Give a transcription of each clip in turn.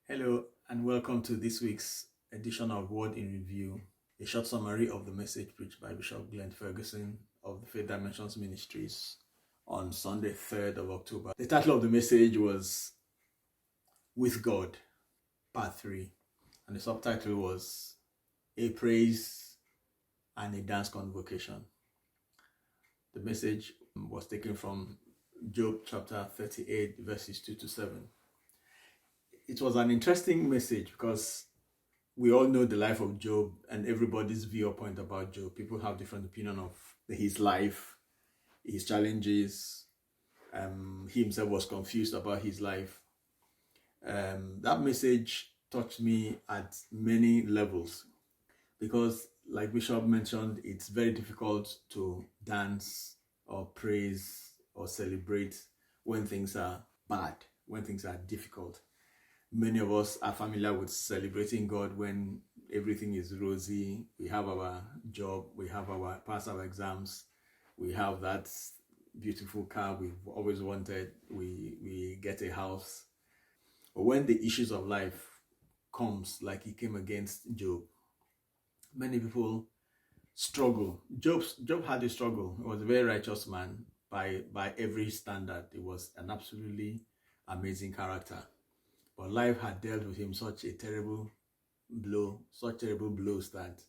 Hello and welcome to this week's edition of Word in Review, a short summary of the message preached by Bishop Glen Ferguson of the Faith Dimensions Ministries on Sunday, 3rd of October. The title of the message was With God, Part 3, and the subtitle was A Praise and a Dance Convocation. The message was taken from Job chapter 38, verses 2 to 7. It was an interesting message because we all know the life of Job and everybody's viewpoint about Job. People have different opinion of his life, his challenges. He himself was confused about his life. That message touched me at many levels because, like Bishop mentioned, it's very difficult to dance or praise or celebrate when things are bad, when things are difficult. Many of us are familiar with celebrating God when everything is rosy. We have our job, we have pass our exams, we have that beautiful car we've always wanted, we get a house. But when the issues of life comes, like he came against Job, many people struggle. Job had a struggle. He was a very righteous man by every standard. He was an absolutely amazing character. But life had dealt with him such terrible blows that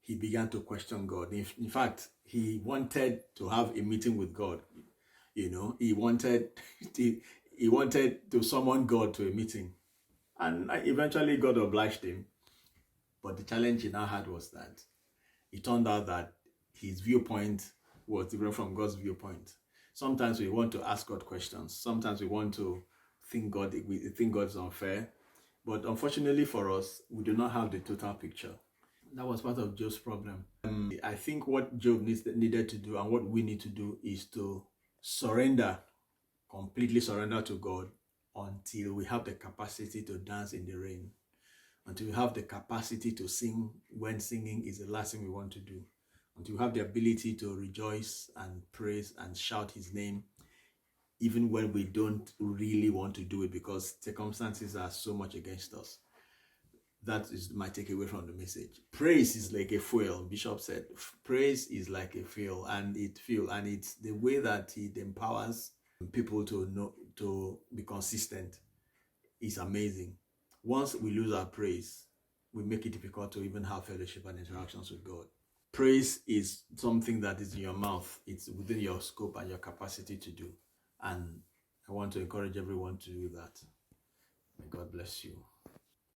he began to question God. In fact, he wanted to have a meeting with God. He wanted to summon God to a meeting. And eventually God obliged him. But the challenge he now had was that it turned out that his viewpoint was different from God's viewpoint. Sometimes we want to ask God questions. Sometimes we want to think God is unfair, but unfortunately for us, we do not have the total picture. That was part of Job's problem. I think what Job needed to do and what we need to do is to completely surrender to God until we have the capacity to dance in the rain, until we have the capacity to sing when singing is the last thing we want to do, until we have the ability to rejoice and praise and shout his name even when we don't really want to do it because circumstances are so much against us. That is my takeaway from the message. Praise is like a fuel. Bishop said, praise is like a fuel, and it's the way that it empowers people to be consistent. Is amazing. Once we lose our praise, we make it difficult to even have fellowship and interactions with God. Praise is something that is in your mouth. It's within your scope and your capacity to do. And I want to encourage everyone to do that. May God bless you.